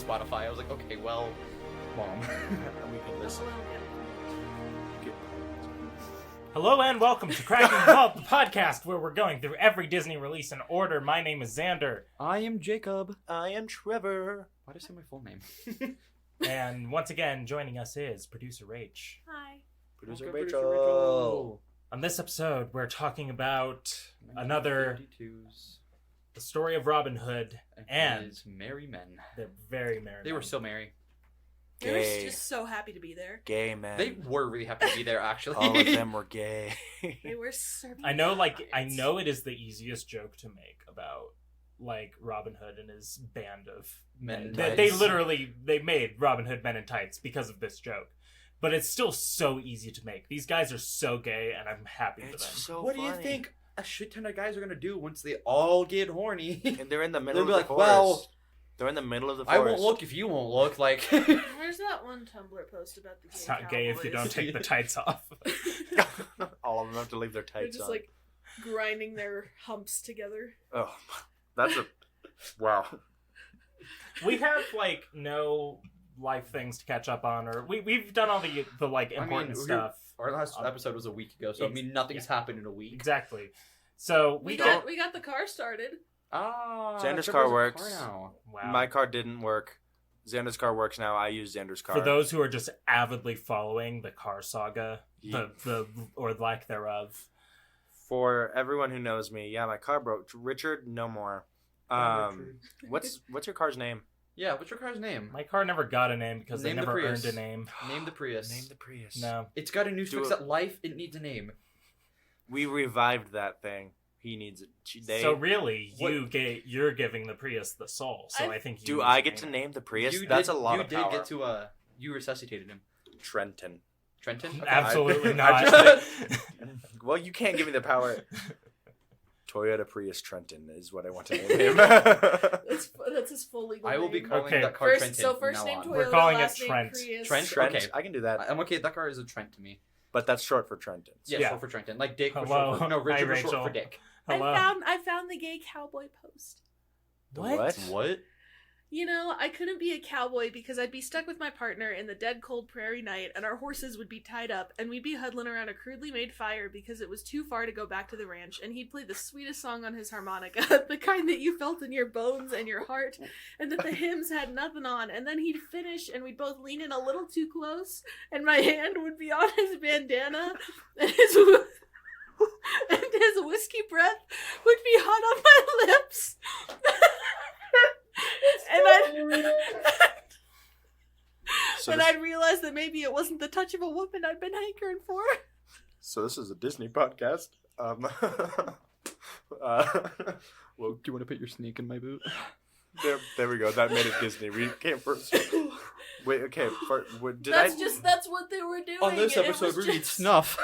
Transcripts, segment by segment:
Spotify. I was like, okay, well, Mom. We can listen. Hello and welcome to Cracking the Vault, the podcast where we're going through every Disney release in order. My name is Xander. I am Jacob. I am Trevor. Why did I say my full name? And once again, joining us is Producer Rach. Hi. Producer Okay, Rachel. On this episode, we're talking about the 52s. story of Robin Hood and his merry men. they're very merry. They were so merry. They were Gay. just so happy to be there. Gay men. They were really happy to be there, actually. All of them were gay. They were serving. I know it is the easiest joke to make about Robin Hood and his band of Men in They tights. they made Robin Hood Men in Tights because of this joke. But it's still so easy to make. These guys are so gay, and I'm happy for It's them. so What do you funny. think a shit ton of guys are gonna do once they all get horny? And they're in the middle They'll of be the like, forest. well, They're in the middle of the I forest. won't look if you won't look. Like, Where's that one Tumblr post about the gay It's not gay if you don't cowboys? take the tights off. All of them have to leave their They're tights just on. like grinding their humps together. Oh, that's a... Wow. We have no life things to catch up on, or we've done all the important stuff. Our last episode was a week ago, so I mean nothing's happened in a week. Exactly. So We don't. got the car started. Ah, Xander's Trevor's car a works. now. Wow. My car didn't work. Xander's car works now. I use Xander's car. For those who are just avidly following the car saga, Yeah. the or lack thereof. For everyone who knows me, yeah, my car broke. Richard, no more. What's your car's name? Yeah, what's your car's name? My car never got a name because Name they the never Prius. earned a name. Name the Prius. Name the Prius. No. It's got a new Do fix it. at life. It needs a name. We revived that thing. He needs it. So really, What- you're giving the Prius the soul. So I think you Do need I get to name the Prius? You That's did, a lot you of did power. get to you resuscitated him. Trenton. Trenton. Okay. Absolutely I not. just- Well, you can't give me the power. Toyota Prius Trenton is what I want to name him. That's his full legal I will be name. calling Okay. that car First, Trenton. so from first now name on. Toyota, We're calling it last name Trent. Prius. Trent? Trent. Okay. I can do that. I'm okay. That car is a Trent to me. But that's short for Trenton. Yeah, Yeah. short for Trenton. Like Dick was Hello. short for... No, Richard Hi, was short Rachel. for Dick. Hello. I found the gay cowboy post. What? What? You know, I couldn't be a cowboy because I'd be stuck with my partner in the dead cold prairie night, and our horses would be tied up, and we'd be huddling around a crudely made fire because it was too far to go back to the ranch, and he'd play the sweetest song on his harmonica, the kind that you felt in your bones and your heart, and that the hymns had nothing on, and then he'd finish, and we'd both lean in a little too close, and my hand would be on his bandana, and and his whiskey breath would be hot on my lips. And I'd realize that maybe it wasn't the touch of a woman I'd been hankering for. So this is a Disney podcast. Well, do you want to put your snake in my boot? there we go. That made it Disney. We came first. Wait, okay. That's what they were doing. On this and it episode, was we read just- snuff.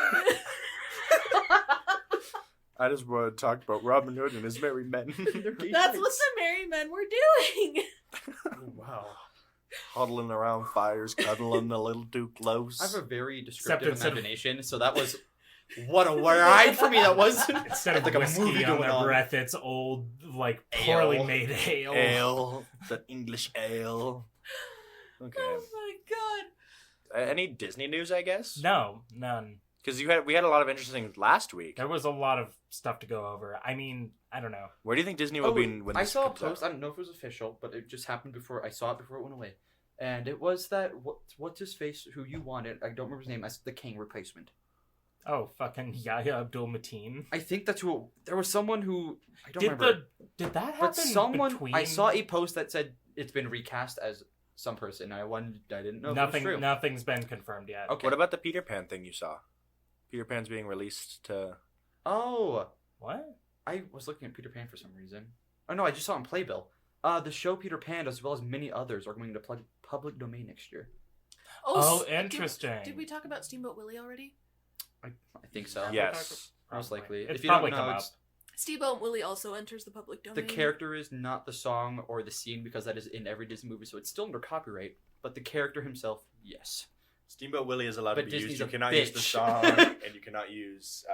I just want to talk about Robin Hood and his merry men. That's what the merry men were doing. Wow. Huddling around fires, cuddling a little too close. I have a very descriptive instead of- imagination, so that was... What a ride for me that was. Instead of Like a whiskey movie on going their on. breath, it's old, poorly Ale. made ale. Ale, the English ale. Okay. Oh my god. Any Disney news, I guess? No, none. Because we had a lot of interesting things last week. There was a lot of stuff to go over. I mean, I don't know. Where do you think Disney will be when I this saw a comes out? post. I don't know if it was official, but it just happened before. I saw it before it went away, and it was that what's his face who you wanted. I don't remember his name as the King replacement. Oh, fucking Yahya Abdul-Mateen. I think that's who. There was someone who I don't Did remember. did that happen? But someone between... I saw a post that said it's been recast as some person. I didn't know if it was true. Nothing's been confirmed yet. Okay. What about the Peter Pan thing you saw? Peter Pan's being released to... Oh, What? I was looking at Peter Pan for some reason. Oh no, I just saw it in Playbill. The show Peter Pan, as well as many others, are going to public domain next year. Oh, interesting. Did we talk about Steamboat Willie already? I think so. Yes. Most likely. It's If you don't probably know, come up. it's- Steamboat Willie also enters the public domain. The character is not the song or the scene because that is in every Disney movie, so it's still under copyright. But the character himself, yes. Steamboat Willie is allowed But to be Disney's used. You a cannot use the bitch. song, and you cannot use...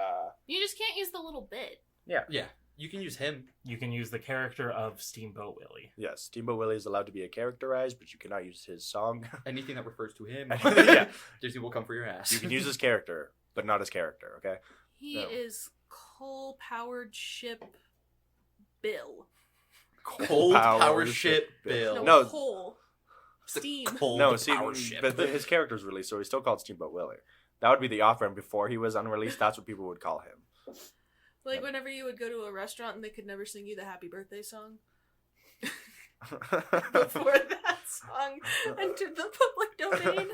You just can't use the little bit. Yeah. You can use him. You can use the character of Steamboat Willie. Yes, Steamboat Willie is allowed to be a characterized, but you cannot use his song. Anything that refers to him. Yeah. Disney will come for your ass. You can use his character, but not his character, okay? He No. is coal-powered ship Bill. Cold power ship Bill. No, No. coal. Steam. Cold No, see, power ship. but his character's released, so he's still called Steamboat Willie. That would be the off-ramp before he was unreleased. That's what people would call him. Like whenever you would go to a restaurant and they could never sing you the happy birthday song. Before that song entered the public domain.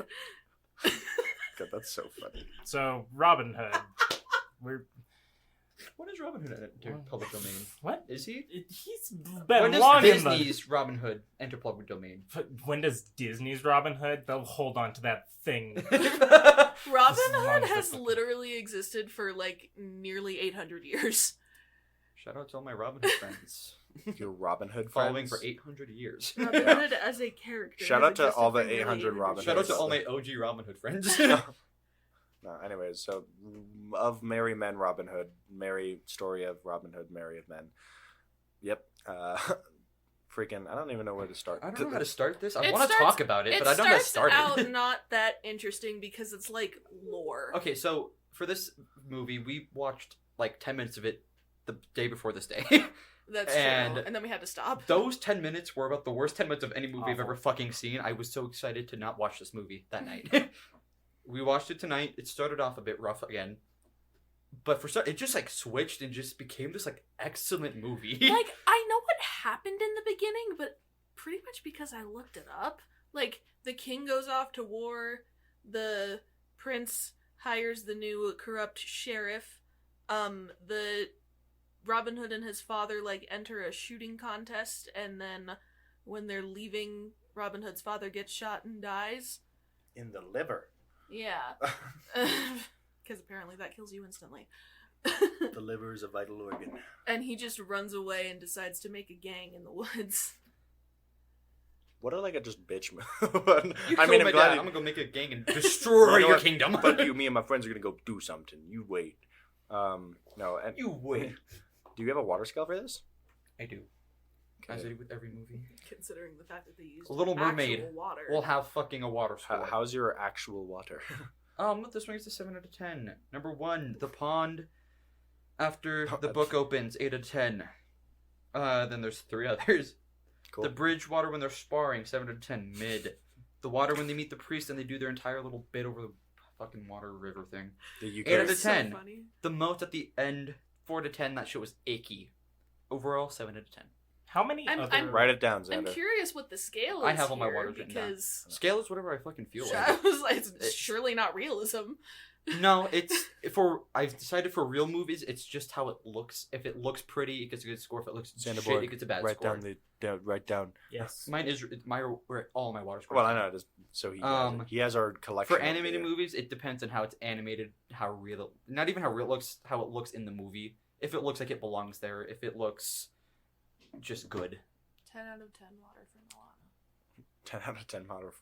God, that's so funny. So Robin Hood. We're When is Robin Hood enter public domain? what? Is he? He's When been does long in the. Disney's Robin Hood enter public domain? When does Disney's Robin Hood? They'll hold on to that thing. Robin As long Hood as has it's- literally existed for like nearly 800 years. Shout out to all my Robin Hood friends. Your Robin Hood Following friends. for 800 years. Robin Yeah. Hood as a character. Shout has out to existed all the for nearly 800 Robin Shout out to Hoods. all my OG Robin Hood friends. No, anyways, so of Merry Men, Robin Hood, Merry story of Robin Hood, Merry of Men. Yep. Freaking, I don't even know where to start. I don't know how to start this. I It want to starts- talk about it, It but I don't know how to starts start it. out not that interesting because it's like lore. Okay, so for this movie, we watched like 10 minutes of it the day before this day. That's And- true. And then we had to stop. Those 10 minutes were about the worst 10 minutes of any movie I've Awful. ever fucking seen. I was so excited to not watch this movie that night. We watched it tonight. It started off a bit rough again. But it just like switched and just became this like excellent movie. Like, I know what happened in the beginning, but pretty much because I looked it up. Like, the king goes off to war, the prince hires the new corrupt sheriff, the Robin Hood and his father, like, enter a shooting contest, and then when they're leaving, Robin Hood's father gets shot and dies. In the liver. Yeah. Because apparently that kills you instantly. The liver is a vital organ. And he just runs away and decides to make a gang in the woods. What a just bitch move. You I killed mean, my I'm glad. dad. I'm gonna go make a gang and destroy You know your what? kingdom. Fuck you. Me and my friends are gonna go do something. You wait. No. And You wait. do you have a water scale for this? I do. As I do with every movie. Considering the fact that they used Little Mermaid actual water. We'll have fucking a water score. How's your actual water? This one gets a 7 out of 10. Number 1, the pond. After Oh, the book opens, 8 out of 10. Then there's 3 others. Cool. The bridge water when they're sparring, 7 out of 10. Mid. The water when they meet the priest and they do their entire little bit over the fucking water river thing. The 8 out of It's so 10. funny. The moat at the end, 4 out of 10. That shit was icky. Overall, 7 out of 10. How many I'm- other? I'm- Write it down, I'm Xander. curious what the scale is. I have all my here, waters written down. because Scale is whatever I fucking feel I like. was like, it's surely not realism. No, it's I've decided for real movies, it's just how it looks. If it looks pretty, it gets a good score. If it looks Xander shit, Borg, it gets a bad write score. write down. Yes. Mine is all my water scores. Well, I know. Just so he has our collection. For animated here. movies, it depends on how it's animated, how real. Not even how real it looks, how it looks in the movie. If it looks like it belongs there, if it looks just good. 10 out of 10 water for Moana. 10 out of 10 water.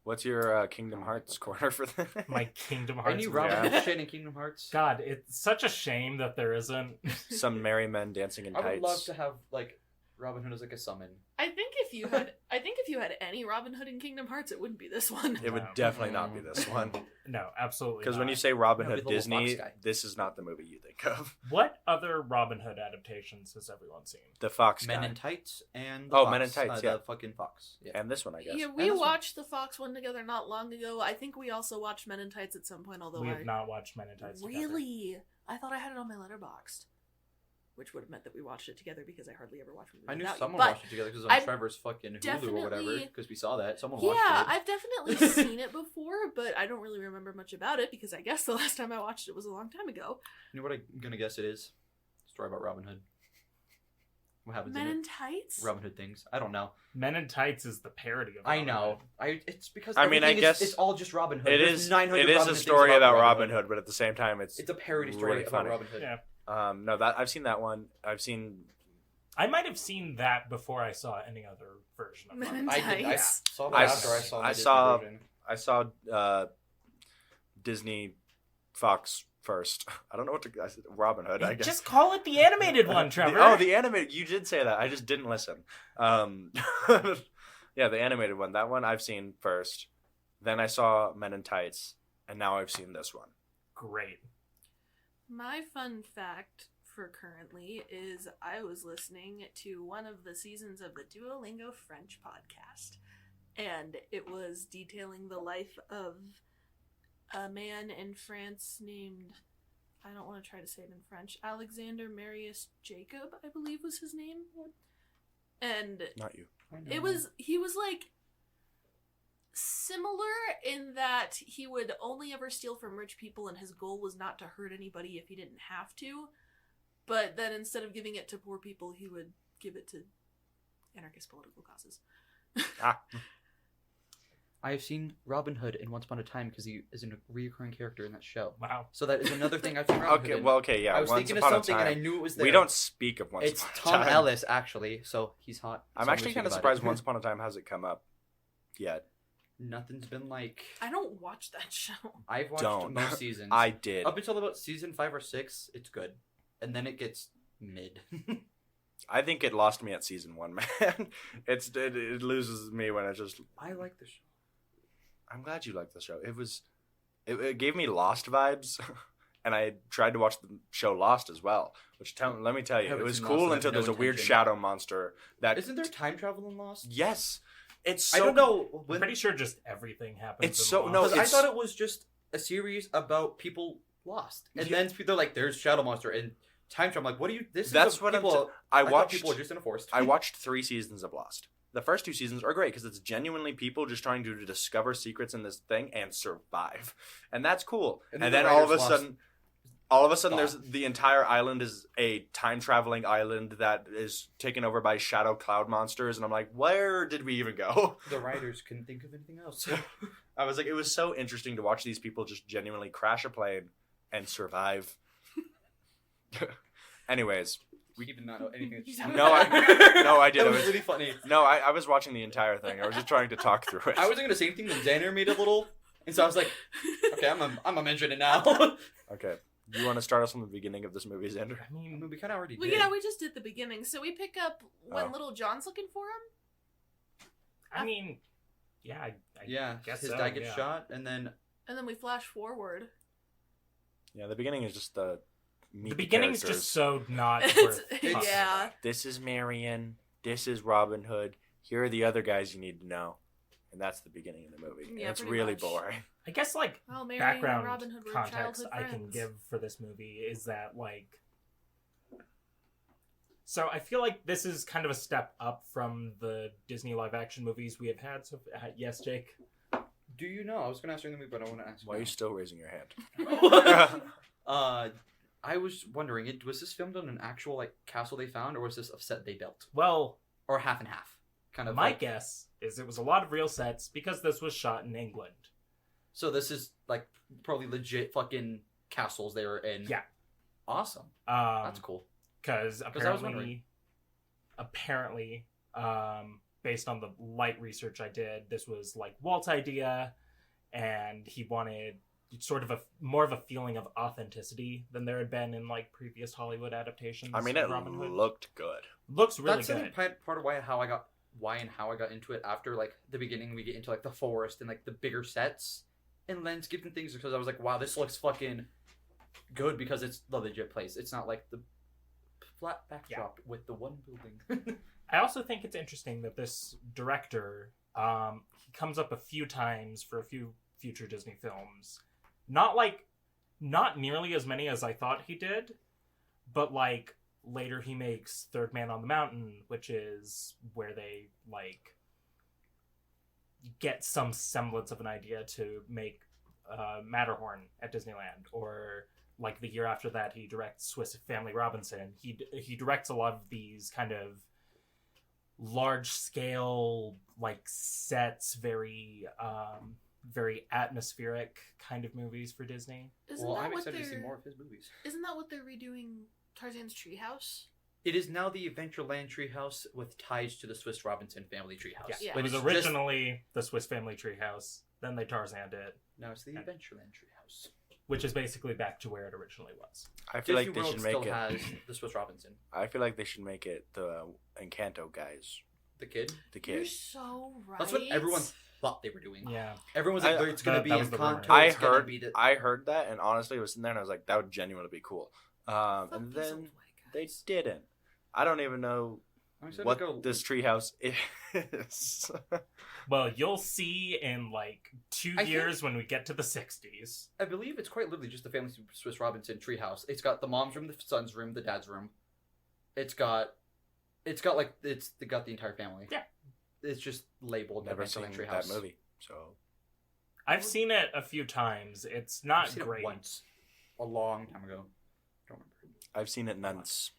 What's your Kingdom Hearts corner for that? My Kingdom Hearts. Any movie. Robin yeah. Hood shit in Kingdom Hearts? God, it's such a shame that there isn't. Some merry men dancing in I tights. would love to have like Robin Hood as like a summon. I think if you had any Robin Hood in Kingdom Hearts, it wouldn't be this one. It would No. definitely not be this one. No, absolutely. Because when not. you say Robin No, Hood be the little Disney, fox guy. this is not the movie you think of. What other Robin Hood adaptations has everyone seen? The Fox Men guy. in Tights and the Oh, Fox, Men in Tights, yeah. the fucking fox. Yeah. And this one, I guess. Yeah, And we this one. watched the Fox one together not long ago. I think we also watched Men in Tights at some point, although We I have not watched Men in Tights. together. really, I thought I had it on my Letterboxd, which would have meant that we watched it together because I hardly ever watch movies. I knew without you. someone But watched it together because it was on I've Trevor's fucking Hulu or whatever. definitely- Because we saw that someone yeah, watched it. I've definitely seen it before, but I don't really remember much about it because I guess the last time I watched it was a long time ago. You know what I'm gonna guess it is? Story about Robin Hood. What happens Men in in it? Tights. Robin Hood things. I don't know. Men in Tights is the parody of. I Robin know. Hood. It's because I mean, I everything is- guess it's all just Robin Hood. It There's is. 900 It is Robin a Hood things story about Robin Hood, but at the same time, it's It's a parody story really about funny. Robin Hood. Yeah, No, that I've seen that one. I've seen. I might have seen that before I saw any other version of Men Robin in Hood. I Tights. saw that I after I saw my I Disney saw- version. I saw Disney Fox first. I don't know what to. I said Robin Hood. I guess. Just call it the animated one, Trevor. The animated. You did say that. I just didn't listen. Yeah, the animated one. That one I've seen first. Then I saw Men in Tights, and now I've seen this one. Great. My fun fact for currently is I was listening to one of the seasons of the Duolingo French podcast, and it was detailing the life of a man in France named, I don't want to try to say it in French, Alexander Marius Jacob, I believe was his name. And Not you. he was like similar in that he would only ever steal from rich people, and his goal was not to hurt anybody if he didn't have to. But then instead of giving it to poor people, he would give it to anarchist political causes. I have seen Robin Hood in Once Upon a Time because he is a recurring character in that show. Wow. So that is another thing I've seen Robin Hood in. Okay, yeah. I was Once thinking of Upon a something and I Time. knew it was there. We don't speak of Once It's Upon a Tom Time. Ellis, actually, so he's hot. I'm So actually gonna kind of speak surprised about it. Once Upon a Time hasn't come up yet. Nothing's been like... I don't watch that show. I've watched Don't. most seasons. I did. Up until about season 5 or 6, it's good. And then it gets mid. I think it lost me at season 1, man. It loses me when it just... I like the show. I'm glad you liked the show. It gave me Lost vibes, and I tried to watch the show Lost as well. Which let me tell you, it Haven't was seen cool Lost, so I until have there's no a weird intention. shadow monster that. Isn't there time travel in Lost? Yes, it's I so. don't know. I'm When, pretty sure just everything happens. It's in so- Lost. no, because I it's- thought it was just a series about people lost. And Yeah. then they're like, there's Shadow Monster and time travel. I'm like, what are you... This That's is what I'm. people... I thought watched. people were just in a forest. I watched 3 seasons of Lost. The first 2 seasons are great because it's genuinely people just trying to discover secrets in this thing and survive, and that's cool. And And then then the all of a writers lost sudden, thought. there's the entire island is a time traveling island that is taken over by shadow cloud monsters, and I'm like, where did we even go? The writers couldn't think of anything else. I was like, it was so interesting to watch these people just genuinely crash a plane and survive. Anyways. We did not know anything that you said. No, I did. That It was was- really funny. No, I was watching the entire thing. I was just trying to talk through it. I was going to say anything, then Xander made a little... And so I was like, okay, I'm gonna mention it now. Okay. You want to start us from the beginning of this movie, Xander? I mean, I mean, we kind of already Well, did. yeah, we just did the beginning. So we pick up when Oh. Little John's looking for him, yeah, I Yeah, guess his so, dad gets yeah. shot, and then... and then we flash forward. Yeah, the beginning is just the meet The beginning's characters. just so not It's, worth It's- yeah. This is Marion. This is Robin Hood. Here are the other guys you need to know. And that's the beginning of the movie. And Yeah, it's pretty really much. boring. I guess like Well, Merrie background and Robin Hood were context childhood I can friends. give for this movie is that like so I feel like this is kind of a step up from the Disney live action movies we have had. So yes, Jake. Do you know? I was going to ask you in the movie, but I want to ask Why are you now. still raising your hand? I was wondering, was this filmed on an actual like castle they found, or was this a set they built, Well, or half and half? Kind of. my like, guess is it was a lot of real sets because this was shot in England. So this is like probably legit fucking castles they were in. Yeah. Awesome. That's cool. Because I was wondering. apparently, based on the light research I did, this was like Walt's idea, and he wanted sort of more of a feeling of authenticity than there had been in like previous Hollywood adaptations. I mean, of it Robin Hood. looked good. Looks really That's good. part of why I got into it after like the beginning. We get into like the forest and like the bigger sets and landscapes and things, because I was like, wow, this looks fucking good because it's the legit place. It's not like the flat backdrop with the one building. I also think it's interesting that this director, he comes up a few times for a few future Disney films. Not nearly as many as I thought he did, but like later he makes Third Man on the Mountain, which is where they like get some semblance of an idea to make Matterhorn at Disneyland, or like the year after that he directs Swiss Family Robinson. He directs a lot of these kind of large scale like sets, very atmospheric kind of movies for Disney. Isn't Well, that I'm what excited to see they're- more of his movies. Isn't that what they're redoing Tarzan's Treehouse? It is now the Adventureland Treehouse with ties to the Swiss Robinson family treehouse. Yeah. It was It's originally the Swiss Family Treehouse, then they Tarzaned it. Now it's the Adventureland Treehouse. which is basically back to where it originally was. I feel Disney like they World should still make it. has the Swiss Robinson. I feel like they should make it the Encanto guys. The kid. The You're kid. so right. That's what everyone thought they were doing. Yeah. Everyone's like, I- it's gonna that- be that was the rumor. Encanto. I it's gonna heard. be the... I heard that, and honestly, I was sitting there and I was like, that would genuinely be cool. Fuck And these then old white they guys. didn't. I don't even know I'm excited what to go... this treehouse is. Well, you'll see in like 2 I years when we get to the 60s. I believe it's quite literally just the family Swiss Robinson treehouse. It's got the mom's room, the son's room, the dad's room. They got the entire family. Yeah. It's just labeled Never Adventure seen Treehouse. that movie, so I've seen it a few times. It's I've not seen great. it once, a long time ago. Don't remember. I've seen it nonce.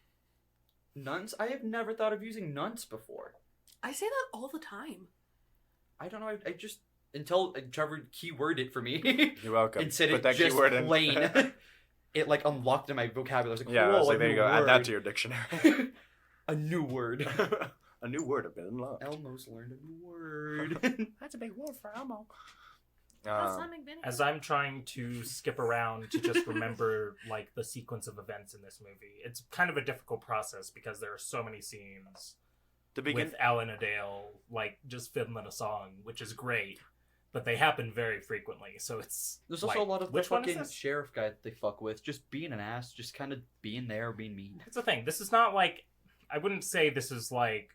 Nuns? I have never thought of using nuns before. I say that all the time. I don't know. I just until Trevor keyworded it for me You're welcome. and said Put it that just keyword in. plain. It like unlocked in my vocabulary. I was like, Yeah, I whoa, was like, a there you new go. Add word. that to your dictionary. A new word. A new word has been unlocked. Elmo's learned a new word. That's a big word for Elmo. That's not McVinney. As I'm trying to skip around to just remember like the sequence of events in this movie, it's kind of a difficult process because there are so many scenes The begin. with Alan Adale like just fiddling a song, which is great, but they happen very frequently. So it's There's also like, a lot of the which one is fucking this? sheriff guy that they fuck with, just being an ass, just kind of being there, being mean. It's the thing. This is not like I wouldn't say this is like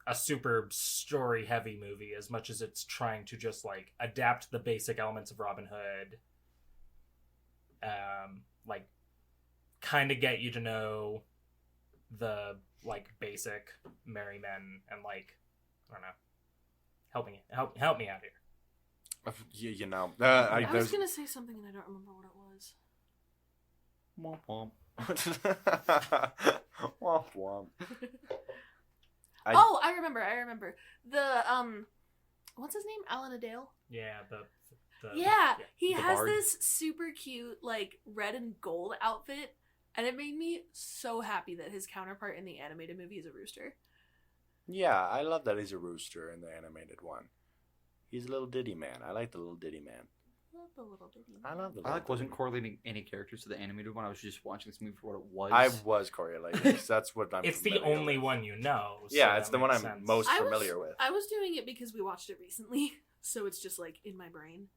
a super story heavy movie as much as it's trying to just like adapt the basic elements of Robin Hood, like kind of get you to know the like basic merry men and like I don't know, help me out here. You know. I was gonna say something and I don't remember what it was. Womp womp. Womp womp. Oh, I remember. The what's his name? Alan Adale. Yeah, the Yeah, he the has bard. this super cute like red and gold outfit, and it made me so happy that his counterpart in the animated movie is a rooster. Yeah, I love that he's a rooster in the animated one. He's a little ditty man. I like the little ditty man. Love the little ditty. I love the I little like wasn't ditty man. correlating any characters to the animated one. I was just watching this movie for what it was. I was correlating because that's what I'm it's the familiar only with. one you know. so Yeah, that it's the one I'm makes sense. most I was- familiar with. I was doing it because we watched it recently, so it's just like in my brain.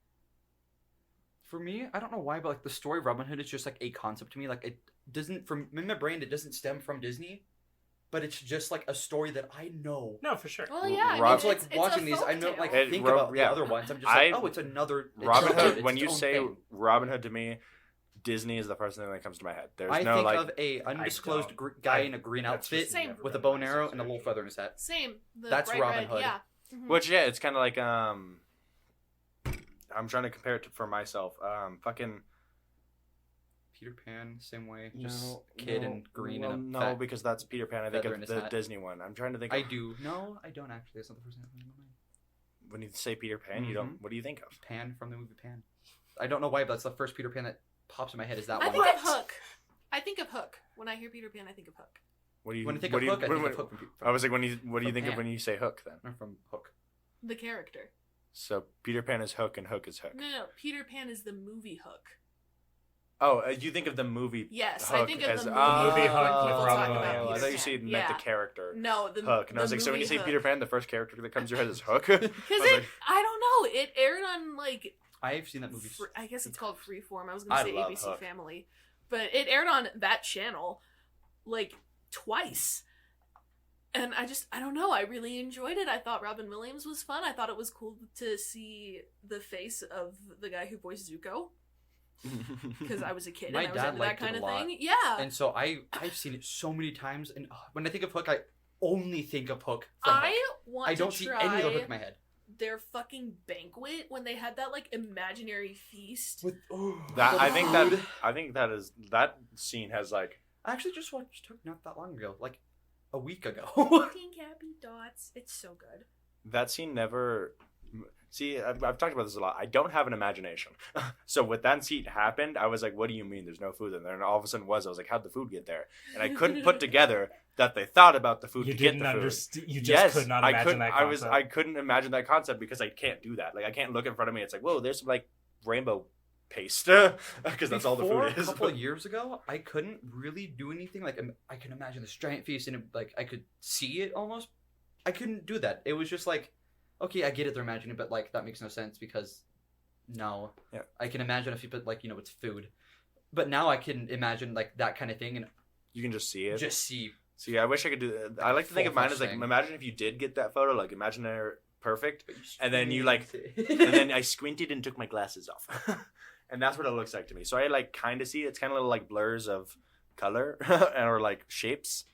For me, I don't know why, but like the story of Robin Hood is just like a concept to me. Like it doesn't from in my brain, it doesn't stem from Disney, but it's just like a story that I know. No, for sure. Well, yeah, I mean, Rob- So like it's watching a these, I know folktale. like It think ro- about yeah. the other ones. I'm just like, I- oh, it's another it's Robin its Hood. own When you thing. say Robin Hood to me, Disney is the first thing that comes to my head. There's I no think like. of a undisclosed don't. guy I- in a green that's outfit just Same. never with a been bow my and arrow and a little association. feather in his hat. Same. The That's bright Robin red, Hood. Yeah. Mhm. Which yeah, it's kind of like I'm trying to compare it to, for myself. Fucking Peter Pan, same way. no, Just kid no, in green well, and a no, fat. because that's Peter Pan. I think feather of in his the hat. Disney one. I'm trying to think. I Of, do. No, I don't actually. That's not the first thing that comes to my mind. when you say Peter Pan, you don't. What do you think of? Pan from the movie Pan. I don't know why, but that's the first Peter Pan that pops in my head. Is that I one? think of Hook. I think of Hook. When I hear Peter Pan, I think of Hook. What do you When I think what of do you, Hook, I when- think of when- Hook. I was like, what do you from think of Pan. when you say Hook then? Or from Hook. The character. So Peter Pan is Hook and Hook is Hook. No. Peter Pan is the movie Hook. Oh, you think of the movie Yes, Hook I think of as the movie, Movie Hook Hook when with people Robin talk Williams. about I Peter thought you Pan. said meant Yeah. the character No, the Hook, and I was the like, so when you say movie Peter Hook. Pan, the first character that comes to your head is Hook. Because I was I don't know, it aired on like I've seen that movie. I guess it's called Freeform. I was gonna I say love ABC Hook. Family, but it aired on that channel like twice. And I don't know, I really enjoyed it. I thought Robin Williams was fun. I thought it was cool to see the face of the guy who voiced Zuko, because I was a kid My and I was dad into that liked it kind a of lot. thing. Yeah. And so I've seen it so many times, and when I think of Hook, I only think of Hook. From I Hook. want I don't to see try any other Hook in my head. their fucking banquet when they had that like imaginary feast. With that the I think food. that scene has like I actually just watched Hook not that long ago, like a week ago. Pink happy dots. It's so good. that scene never. See, I've talked about this a lot. I don't have an imagination. So when that scene happened, I was like, what do you mean there's no food in there? And all of a sudden I was like, how'd the food get there? And I couldn't put together that they thought about the food You to get didn't the food. understand. You just Yes, could not I imagine couldn't. that I concept. couldn't imagine that concept because I can't do that. Like I can't look in front of me. It's like, whoa, there's some like rainbow paste because that's all the Before, food is. A couple of years ago, I couldn't really do anything. Like I can imagine this giant feast, and like I could see it almost. I couldn't do that. It was just like, okay, I get it, they're imagining, but like that makes no sense because no. Yeah. I can imagine if you put like it's food, but now I can imagine like that kind of thing and You can just see it. just see. See, I wish I could do that. I like to think of mine as like, Full-fledged thing. imagine if you did get that photo, like imagine they're perfect, But and then you like, and then I squinted and took my glasses off, and that's what it looks like to me. So I like kind of see it. It's kind of little like blurs of color or like shapes,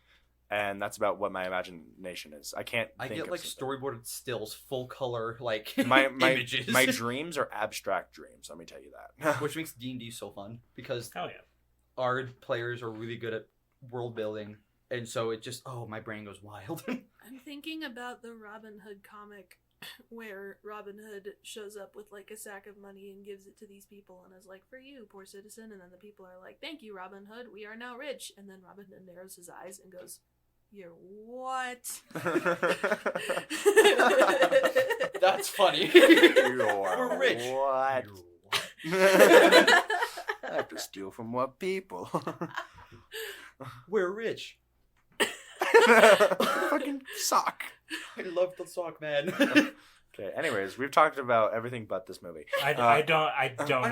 and that's about what my imagination is. I can't. I think get of like something. storyboarded stills, full color, like my images, my dreams are abstract dreams. Let me tell you that. which makes D&D so fun because Hell yeah. our players are really good at world building, and so it just my brain goes wild. I'm thinking about the Robin Hood comic where Robin Hood shows up with like a sack of money and gives it to these people and is like, for you, poor citizen. And then the people are like, thank you, Robin Hood. We are now rich. And then Robin Hood narrows his eyes and goes, you're what? That's funny. We're rich. What? You're I have to steal from what people? We're rich. Fucking sock. I love the sock man. Okay. Anyways, we've talked about everything but this movie. I don't know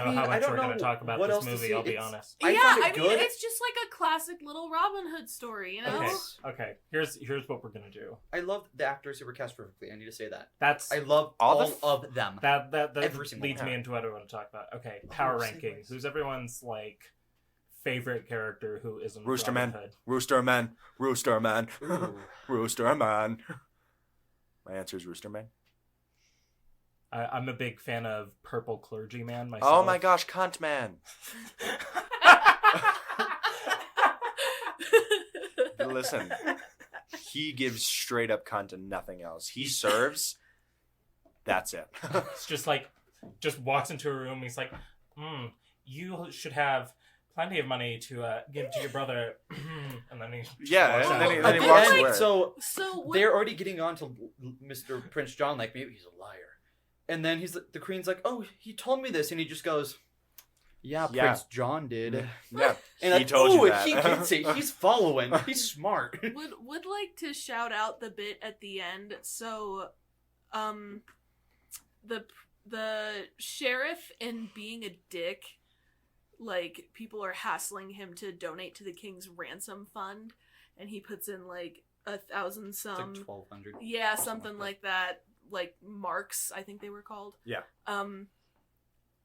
mean, how I much don't we're going know to talk about what this else to movie, say. I'll be It's- honest. I Yeah, found it I mean, good. it's just like a classic little Robin Hood story, you know? Okay. Okay. Here's what we're going to do. I love the actors who were cast perfectly. I need to say that. That's I love All all, the of them. that every single leads one. me into what I want to talk about. Okay, power Oh, rankings. segues. Who's everyone's like favorite character who isn't Rooster Robin Man. Hood? Rooster Man. Rooster Man. Ooh. Rooster Man. My answer is Rooster Man. I'm a big fan of Purple Clergyman myself. Oh my gosh, Cunt Man. Listen, he gives straight up cunt and nothing else. He serves. That's it. It's just like, just walks into a room. He's like, you should have plenty of money to give to your brother. And then he Yeah, walks and out. then he At the walks end, away. so So what, they're already getting on to Mr. Prince John, like maybe he's a liar. And then the Queen's like, oh, he told me this, and he just goes, yeah, Yeah. Prince John did. Yeah, And he like, told you ooh, that. he gets it. He's following. He's smart. would like to shout out the bit at the end. So, the sheriff, in being a dick, like people are hassling him to donate to the king's ransom fund, and he puts in like 1,000 It's some, like 1,200. yeah, something like that, like marks, I think they were called. Yeah.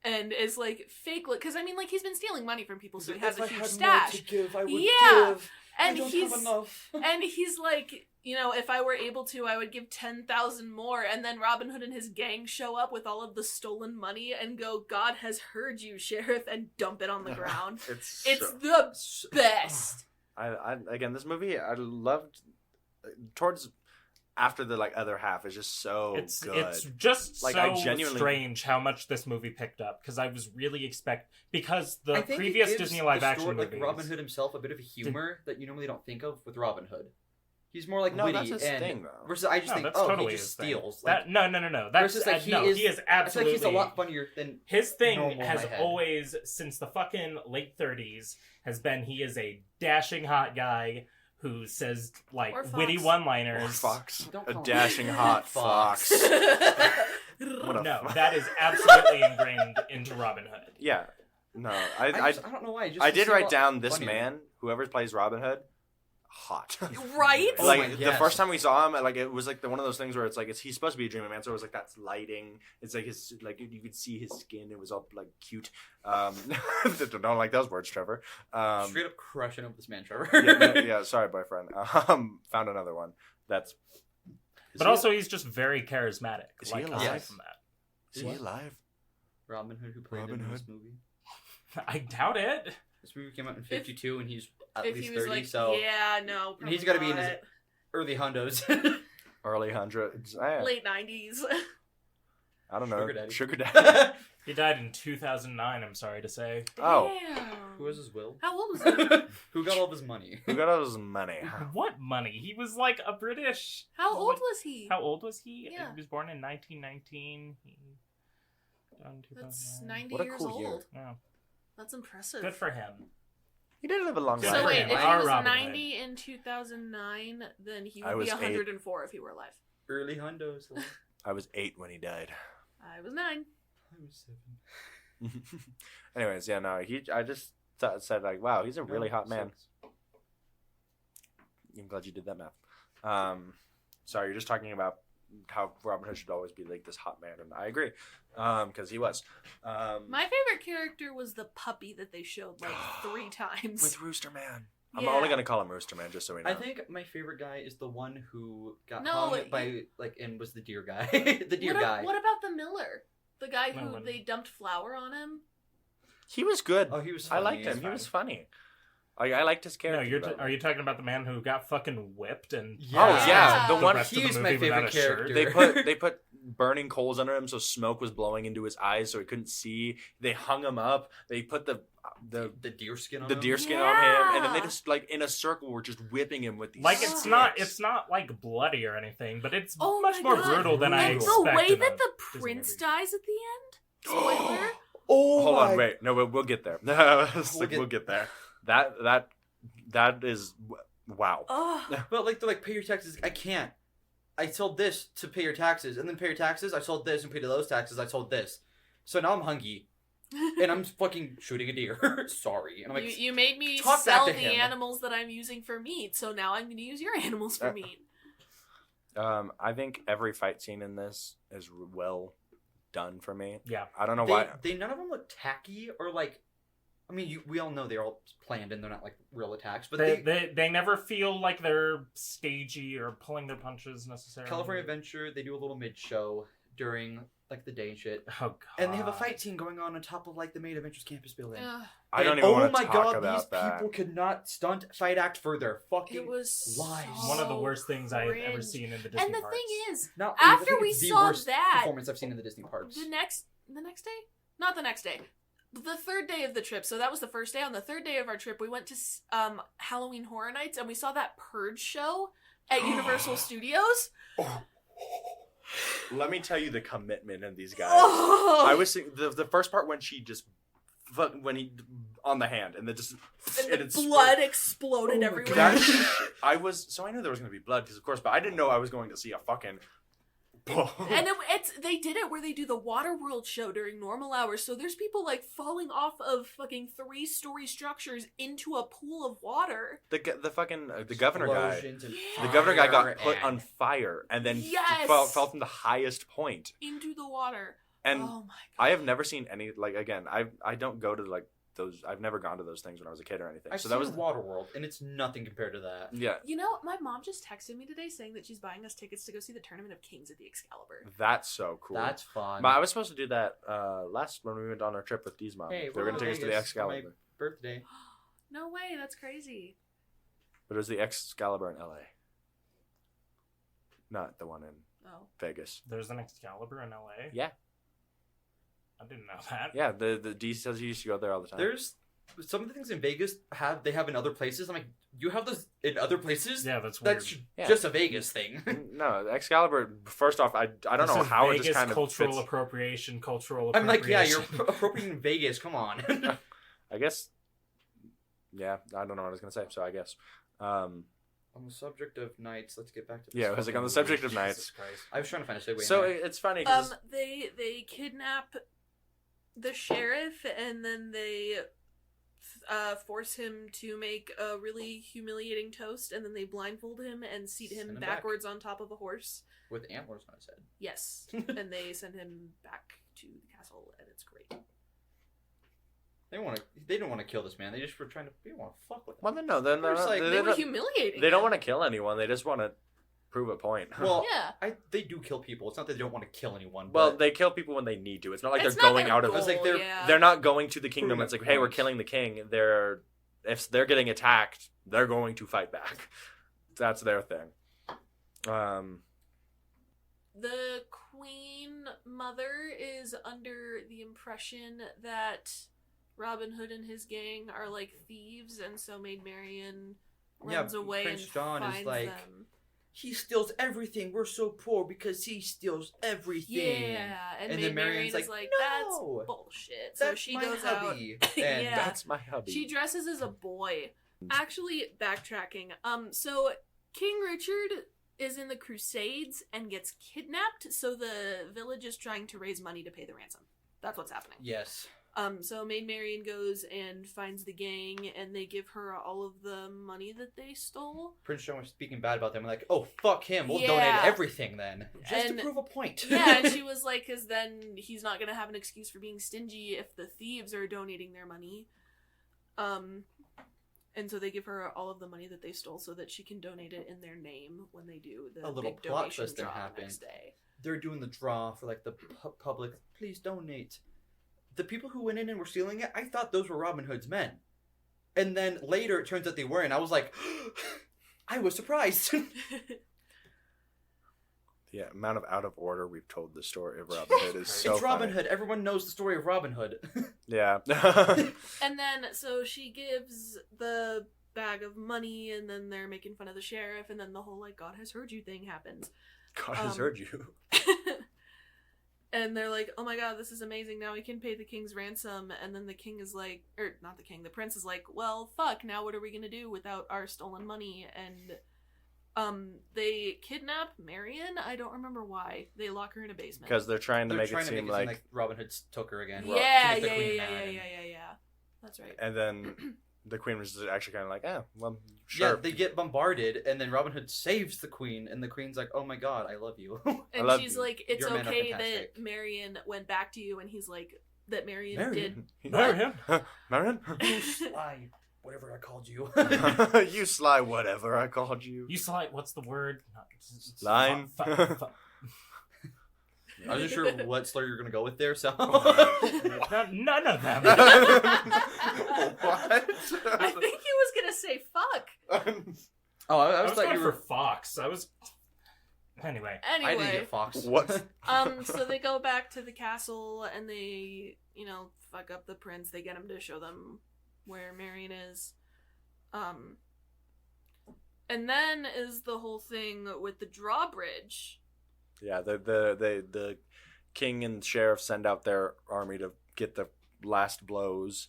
And is like fake, because I mean, like he's been stealing money from people, so he has If a I huge had stash. more to give, I would Yeah. give. And I don't he's have enough. and he's like, if I were able to, I would give 10,000 more. And then Robin Hood and his gang show up with all of the stolen money and go, God has heard you, sheriff, and dump it on the ground. It's It's so- the best. I again, this movie I loved towards after the like other half is just so It's good. just Like, so I genuinely- strange how much this movie picked up, because I was really because the I think it previous gives Disney the live action story, movies. like Robin Hood himself, a bit of a humor that you normally don't think of with Robin Hood. He's more like No, witty that's his and thing, though. versus I just No, think that's oh totally he just his thing. steals. Like, That no. That's versus, like, he is I feel absolutely. like he's a lot funnier than His thing normal in has my head. always, since the fucking late 30s, has been he is a dashing hot guy who says like Or Fox. witty Or one-liners. Fox, Don't a call him dashing hot fox. Fox. What a No, fu- that is absolutely ingrained into Robin Hood. Yeah, no, I don't know why. I just I did seem a write lot down this funnier. man, whoever plays Robin Hood, hot. Right? Oh Like my the yes. first time we saw him, like it was like one of those things where it's like he's supposed to be a dreaming man, so it was like that's lighting. It's like his like you could see his skin. It was all like cute. Don't like those words, Trevor. Straight up crushing up this man, Trevor. Yeah, sorry, boyfriend. Found another one. That's. Is But he- also, he's just very charismatic. Is he like, alive? aside from that, is he alive? Robin Hood, who played Robin in this Hood. movie. I doubt it. This movie came out in '52, and he's at If least he was 30. like, so yeah, no, and he's got gotta to be in his early hundos. Early hundreds. late 90s. I don't know. Sugar daddy. Sugar daddy. He died in 2009. I'm sorry to say. Oh. Damn. Who was his will? How old was he? Who got all of his money? Who got all his money? What money? He was like a British. How old was he? How old was he? Yeah. He was born in 1919. That's 90 What a years cool old. year. Yeah. That's impressive. Good for him. He did live a long Good life. So for wait, him. if he Our was Robin 90 in 2009, then he I would be was 104 if he were alive. Early hundos. I was 8 when he died. I was 9. I was 7. Anyways, yeah, no, I just said like, wow, he's a really hot man. I'm glad you did that math. Sorry, you're just talking about how Robin Hood should always be like this hot man, and I agree, because he was. My favorite character was the puppy that they showed like 3 times. With Rooster Man. I'm Yeah. only gonna call him Rooster Man, just so we know. I think my favorite guy is the one who got No, hung it- by and was the deer guy. The deer what, guy. What about the Miller? The guy who No, they dumped flour on him? He was good. Oh, he was. I Funny. liked him. He was funny. I liked his No, character. are you talking about the man who got fucking whipped and Yeah. Oh yeah, the the one rest of the he's my movie without favorite a shirt? character. they put burning coals under him so smoke was blowing into his eyes so he couldn't see. They hung him up. They put the deer skin on the him. deer skin on him, and then they Yeah. just like in a circle were just whipping him with these. Like sticks. it's not like bloody or anything, but it's Oh much my more God. brutal than I And expected. the way in that a the Disney prince movie. dies at the end? Spoiler? Oh, Hold my on, wait. No, we'll get there. We'll get there. That is wow. Ugh. But like they're like, pay your taxes. I can't. I sold this to pay your taxes, and then pay your taxes. I sold this and paid those taxes. I sold this, so now I'm hungry, and I'm fucking shooting a deer. Sorry, and I'm like, you made me talk back sell to the him. animals that I'm using for meat, so now I'm going to use your animals for meat. I think every fight scene in this is well done for me. Yeah. I don't know why. they none of them look tacky or like. I mean, we all know they're all planned and they're not like real attacks, but They never feel like they're stagey or pulling their punches necessarily. California Adventure, they do a little mid-show during like the day and shit, Oh god. and they have a fight scene going on top of like the Maid Adventures campus building. Ugh. I don't And, even oh want my to talk god, about these that. people could not stunt fight act for their fucking It was lies. so One of the worst things I've ever cringe. seen in the Disney And the parks. thing is, Not, after I think we it's the saw worst that- performance I've seen in the Disney parks. the next day? Not the next day. The third day of the trip. So that was the first day. On the third day of our trip, we went to Halloween Horror Nights, and we saw that Purge show at Universal Studios. Let me tell you the commitment in these guys. Oh. I was thinking, the first part when she just when he on the hand and then just And it's the blood exploded everywhere. I knew there was going to be blood because of course, but I didn't know I was going to see a fucking. And they did it where they do the Waterworld show during normal hours. So there's people like falling off of fucking 3-story structures into a pool of water. the governor guy. Explosions and Yeah. The governor guy got fire put and- on fire and then Yes! fell from the highest point. Into the water. And oh my god. I have never seen any like again. I don't go to like those. I've never gone to those things when I was a kid or anything. I've so seen that was Waterworld, and it's nothing compared to that. yeah. You know, my mom just texted me today saying that she's buying us tickets to go see the Tournament of Kings at the Excalibur. That's so cool. That's fun. I was supposed to do that last when we went on our trip with Dee's mom. Hey, they were going to take us to the Vegas for my Excalibur, birthday. No way, that's crazy. but it was the Excalibur in LA, not the one in Oh. Vegas. There's an Excalibur in LA? Yeah. I didn't know that. Yeah, the D says he used to go there all the time. There's some of the things in Vegas have in other places. I'm like, you have those in other places? Yeah, that's weird. That's Yeah. just a Vegas thing. No, the Excalibur. First off, I don't This know is how Vegas it just kind of cultural fits. appropriation, cultural I'm like, yeah, appropriation. you're appropriating Vegas. Come on. I guess. Yeah, I don't know what I was gonna say. So I guess. On the subject of nights, let's get back to this. Yeah, it was like on the fucking subject of movie. nights. Jesus Christ. I was trying to find a segue. So in there. it's funny because They kidnap the sheriff and then they force him to make a really humiliating toast, and then they blindfold him and seat him Send him back. backwards on top of a horse. with antlers on his head. Yes, and they send him back to the castle, and it's great. They didn't want to kill this man. They just were trying to. They didn't want to fuck with him. well, then no, then They're just like, They were humiliating. they don't him. want to kill anyone. They just want to prove a point. Well, Yeah. they do kill people. It's not that they don't want to kill anyone. Well, but they kill people when they need to. It's not like It's they're not going their out of. It's like goal, they're- yeah. They're not going to the kingdom. Proving It's like, a hey, we're point. killing the king. If they're getting attacked, they're going to fight back. That's their thing. The queen mother is under the impression that Robin Hood and his gang are like thieves, and so Maid Marian Yeah, runs away Prince and John is finds like- them. he steals everything. We're so poor because he steals everything. Yeah, and And Maid then Marion's Marian is like, like, "No, that's bullshit. So That's she my goes hubby. out. And Yeah. That's my hubby. She dresses as a boy. Actually, backtracking. So King Richard is in the Crusades and gets kidnapped, so the village is trying to raise money to pay the ransom. That's what's happening. Yes. So Maid Marian goes and finds the gang, and they give her all of the money that they stole. Prince John was speaking bad about them. Like, oh, fuck him. We'll Yeah. donate everything then. Just And- to prove a point. Yeah, and she was like, because then he's not going to have an excuse for being stingy if the thieves are donating their money. And so they give her all of the money that they stole so that she can donate it in their name when they do the A little big plot donation twist there draw the happened. next day. They're doing the draw for like the public. Please donate. The people who went in and were stealing it, I thought those were Robin Hood's men. And then later it turns out they weren't. I was like, I was surprised. The amount of out of order we've told the story of Robin Hood is so It's Robin funny. Hood. Everyone knows the story of Robin Hood. Yeah. And then, so she gives the bag of money, and then they're making fun of the sheriff, and then the whole, like, God has heard you thing happens. God has heard you. And they're like, oh my god, this is amazing, now we can pay the king's ransom. And then the king is like, or not the king, the prince is like, well, fuck, now what are we gonna do without our stolen money? And they kidnap Marion. I don't remember why. They lock her in a basement. Because they're trying to They're make trying it to seem make like... Robin Hood took her again. Yeah, to make the yeah, queen yeah, mad yeah, and- yeah. That's right. And then the queen was actually kind of like, well, Yeah, sure. they get bombarded, and then Robin Hood saves the queen, and the queen's like, "Oh my god, I love you." And love she's you. like, it's Your men are okay fantastic. that Marion went back to you, and he's like, that Marion Marion? did. Marry him. Marion? You sly, whatever I called you. You sly whatever I called you. You saw it. What's the word? Line? I wasn't sure what slur you're gonna go with there, so. None of them. What? I think he was gonna say fuck. Oh, I I was was like going you for were. Fox. I was. Anyway. I didn't Anyway, get Fox. What? so they go back to the castle and they, fuck up the prince. They get him to show them where Marion is. And then is the whole thing with the drawbridge. Yeah, the king and sheriff send out their army to get the last blows,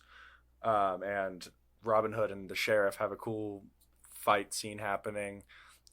and Robin Hood and the sheriff have a cool fight scene happening,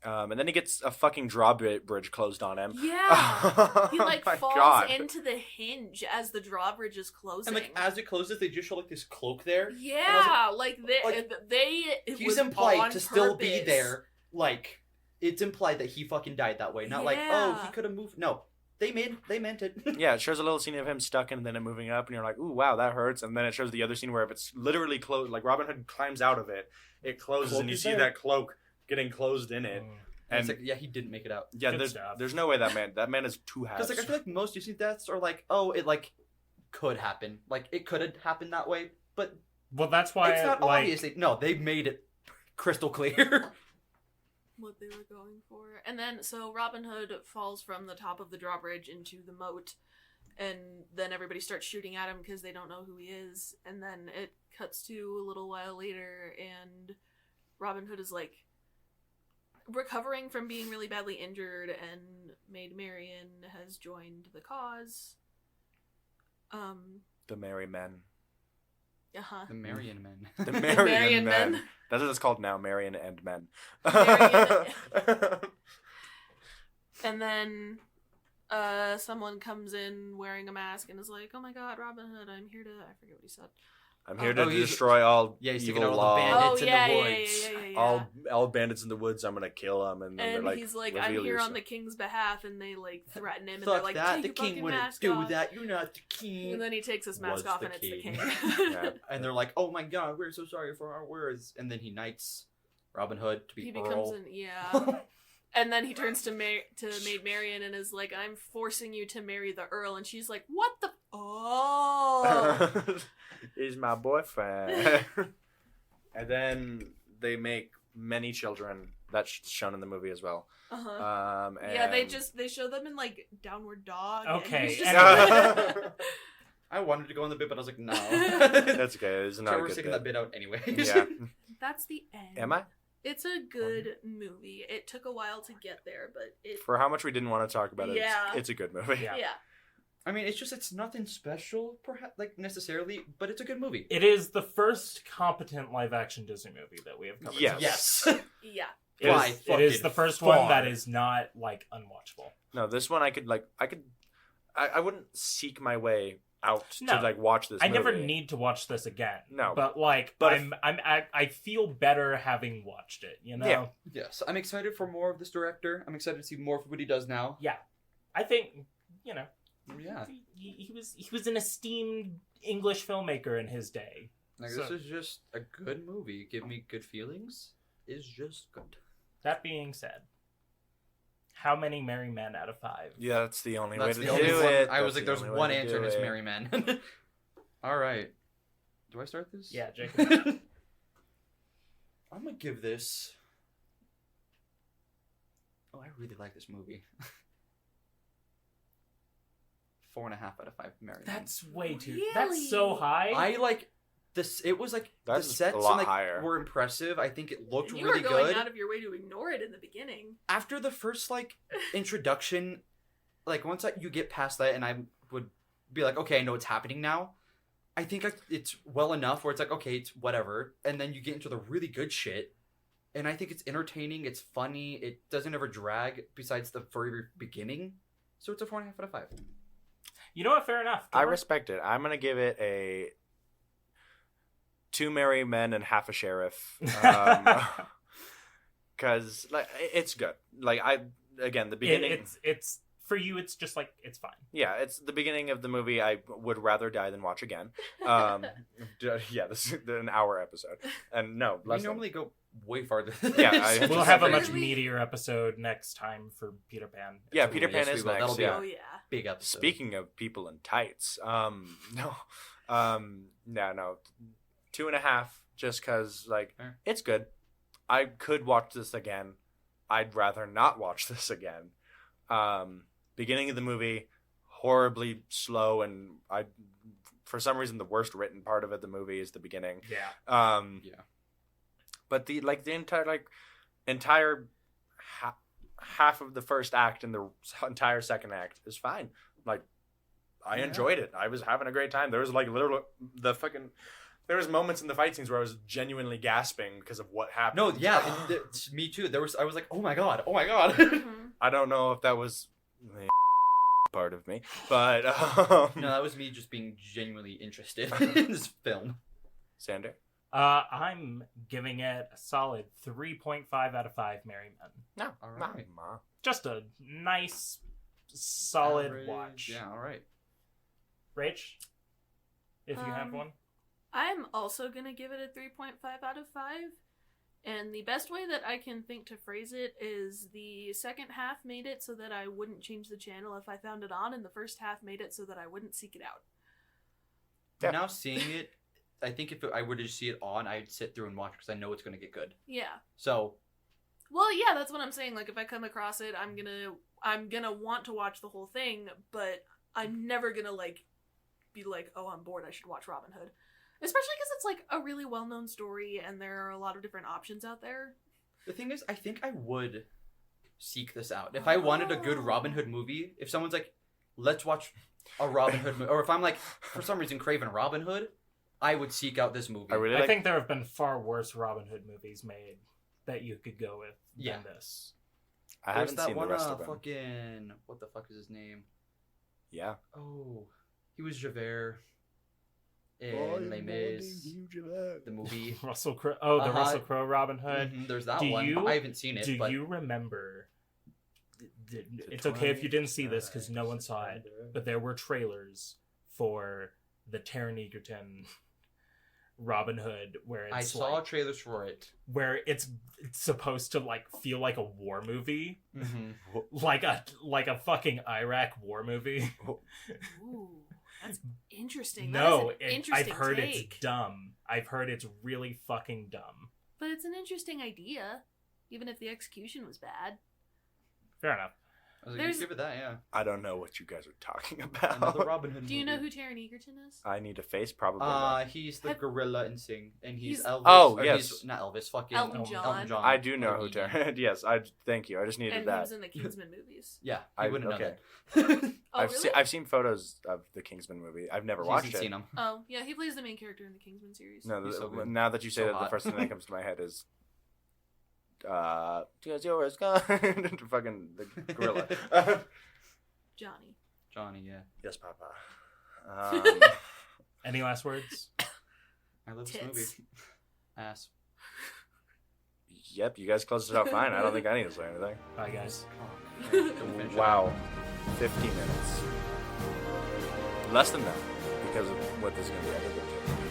and then he gets a fucking drawbridge closed on him. Yeah. He Oh like my falls God. into the hinge as the drawbridge is closing. And like as it closes, they just show like this cloak there. yeah, like they it He's was implied on to still be purpose. there. Like it's implied that he fucking died that way. Not like, oh, he could have moved. No, they meant it. Yeah, it shows a little scene of him stuck and then it moving up, and you're like, ooh, wow, that hurts. And then it shows the other scene where if it's literally closed, like Robin Hood climbs out of it, it closes, Cloak and you is see there. that cloak getting closed in it. And And it's like, yeah, he didn't make it out. yeah, Good stuff. there's no way that man is two halves. Because like I feel like most Disney deaths are like, oh, it like could happen. Like it could have happened that way, but Well, that's why it's not like obvious. No, they made it crystal clear. what they were going for. And then so Robin Hood falls from the top of the drawbridge into the moat, and then everybody starts shooting at him because they don't know who he is. And then it cuts to a little while later, and Robin Hood is like recovering from being really badly injured, and Maid Marian has joined the cause. the merry men. Uh-huh. The Marion men. The Marian Marian men. men. That's what it's called now, Marion and men. Marian- And then someone comes in wearing a mask and is like, oh my god, Robin Hood, I'm here to... I forget what he said. I'm here Oh, to he's- destroy all Yeah, he's evil taking out all law. the bandits. Oh, in the yeah, yeah, woods. yeah. All bandits in the woods, I'm gonna kill them. And then And they're like, he's like, I'm "Reveal here yourself." on the king's behalf, and they like threaten him, and they're Fuck like, that. take The your king fucking wouldn't mask do off. that. You're not the king. And then he takes his mask Was off, the and it's the king. king. Yeah. And they're like, oh my god, we're so sorry for our words. And then he knights Robin Hood to be He Earl. becomes an... Yeah. And then he turns to Maid Marian and is like, I'm forcing you to marry the Earl. And she's like, what the... Oh! He's my boyfriend. And then they make many children. That's shown in the movie as well. Uh-huh. And Yeah, they show them in like Downward Dog. and Okay, he's just- I wanted to go on the bit, but I was like, no. That's okay. It's not a Trevor's good taking bit. that bit out anyway. Yeah. That's the end. Am I? It's a good movie. It took a while to get there, but it. For how much we didn't want to talk about it, Yeah. it's a good movie. Yeah. Yeah. I mean, it's nothing special, perhaps, like, necessarily, but it's a good movie. It is the first competent live-action Disney movie that we have covered. Yes. Yes. Yeah. It is the first one that is not, like, unwatchable. No, this one I wouldn't seek my way out to No. like watch this I movie. never need to watch this again. No. But, like, But I feel better having watched it, you know? Yeah. Yes, I'm excited for more of this director. I'm excited to see more of what he does now. I think, you know, Yeah. he was an esteemed English filmmaker in his day. Like, So- this is just a good movie. Give me good feelings. Is just good. That being said, how many Merry Men out of 5? Yeah, that's the only That's way the to only do one. it. I was That's like, the there's only way one to answer, do and it's it. Merry Men. All right. Do I start this? Yeah, Jacob. I'm gonna give this. Oh, I really like this movie. 4.5 out of 5 Merry Men. That's way too. Really? That's so high. I like this. It was like That's the sets a lot and, like, higher. were impressive. I think it looked You really were going good. out of your way to ignore it in the beginning. After the first like introduction, like once you get past that, and I would be like, okay, I know what's happening now. I think like, it's well enough where it's like, okay, it's whatever, and then you get into the really good shit, and I think it's entertaining. It's funny. It doesn't ever drag. Besides the very beginning, so it's a 4.5 out of 5. You know what? Fair enough. I respect it. I'm gonna give it a 2 merry men and half a sheriff. Because like it's good. Like the beginning. It's for you. It's just like it's fine. Yeah, it's the beginning of the movie. I would rather die than watch again. Yeah, this is an hour episode, and no, We less than- normally go way farther. Yeah, this. We'll have a Really? much meatier episode next time for Peter Pan. Yeah, It's Peter really- Pan Yes, is we will. next. That'll be Yeah. Oh yeah. Big episode. Speaking of people in tights, no, 2.5, just because like Fair. it's good. I could watch this again. I'd rather not watch this again. Beginning of the movie, horribly slow, and for some reason the worst written part of the movie is the beginning. Yeah. Yeah. But the entire half of the first act and the entire second act is fine. Like, I Yeah. enjoyed it. I was having a great time. There was like literally there was moments in the fight scenes where I was genuinely gasping because of what happened. No, yeah, me too. I was like, oh my god. Mhm. I don't know if that was the part of me, but No, that was me just being genuinely interested in this film. Sander. I'm giving it a solid 3.5 out of 5 Merry Men. No, All right. Just a nice, solid Average. watch. Yeah, all right. Rach, if you have one. I'm also gonna give it a 3.5 out of 5. And the best way that I can think to phrase it is the second half made it so that I wouldn't change the channel if I found it on, and the first half made it so that I wouldn't seek it out. Yeah. Now seeing it, I think if I were to see it on, I'd sit through and watch because I know it's going to get good. Yeah. So, Well, yeah, that's what I'm saying. Like, if I come across it, I'm gonna want to watch the whole thing, but I'm never gonna be like, oh, I'm bored, I should watch Robin Hood. Especially because it's like a really well-known story, and there are a lot of different options out there. the thing is, I think I would seek this out. If I wanted a good Robin Hood movie, if someone's like, let's watch a Robin Hood movie, or if I'm like, for some reason, craving Robin Hood, I would seek out this movie. I really I like. think there have been far worse Robin Hood movies made that you could go with Yeah. than this. I There's haven't that seen one, the rest of them. fucking, what the fuck is his name? Yeah. Oh, he was Javert in Les Mis, the movie. Russell Crowe. Oh, the Uh-huh. Russell Crowe Robin Hood. Mhm, there's that Do one. you- I haven't seen it, Do but you remember? It's okay if you didn't see this because no one saw it, but there were trailers for the Taron Egerton Robin Hood where it's I saw like, trailers for it. where it's supposed to like feel like a war movie, Mm-hmm. like a fucking Iraq war movie. Ooh, that's interesting. No, that is an I've interesting heard take. it's dumb. I've heard it's really fucking dumb. But it's an interesting idea, even if the execution was bad. Fair enough. I was like, There's- give it that, yeah. I don't know what you guys are talking about. Another Robin Hood Do you know movie. who Taron Egerton is? I need a face, probably. not. He's the Have- gorilla in Sing, and he's He's- Elvis. Oh, or yes. he's not Elvis, fucking Elton Elton John. John. I do know Or who Egan. Taron. Yes, I thank you. I just needed And he that. was in the Kingsman movies. Yeah, I- you wouldn't okay. know that. Oh, I've really? I've seen photos of the Kingsman movie. I've never watched it. Seen him. Oh, yeah, he plays the main character in the Kingsman series. No, He's so good. now that you say So that, the hot. first thing that comes to my head is, "Because yours gone." Fucking the gorilla. Johnny. Johnny, yeah. Yes, Papa. Any last words? I love this Tits. movie. Ass. Yep, you guys closed it out fine. I don't think I need to say anything. Bye, guys. Don't finish it. Wow, 50 minutes. Less than that because of what this is going to be edited to.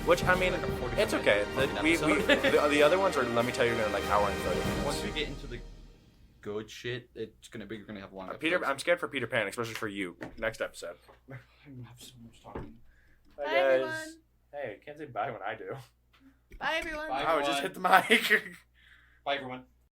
Which I mean, Like a 45 it's okay. minute fucking We episode. the other ones are. Let me tell you, are like hour and 30 minutes. Once we get into the good shit, it's gonna be. You're gonna have long. Peter, episodes. I'm scared for Peter Pan, especially for you. Next episode. I have so much talking. Bye, everyone. Hey, can't say bye when I do. Bye, everyone. Bye. Oh, just hit the mic. Bye, everyone.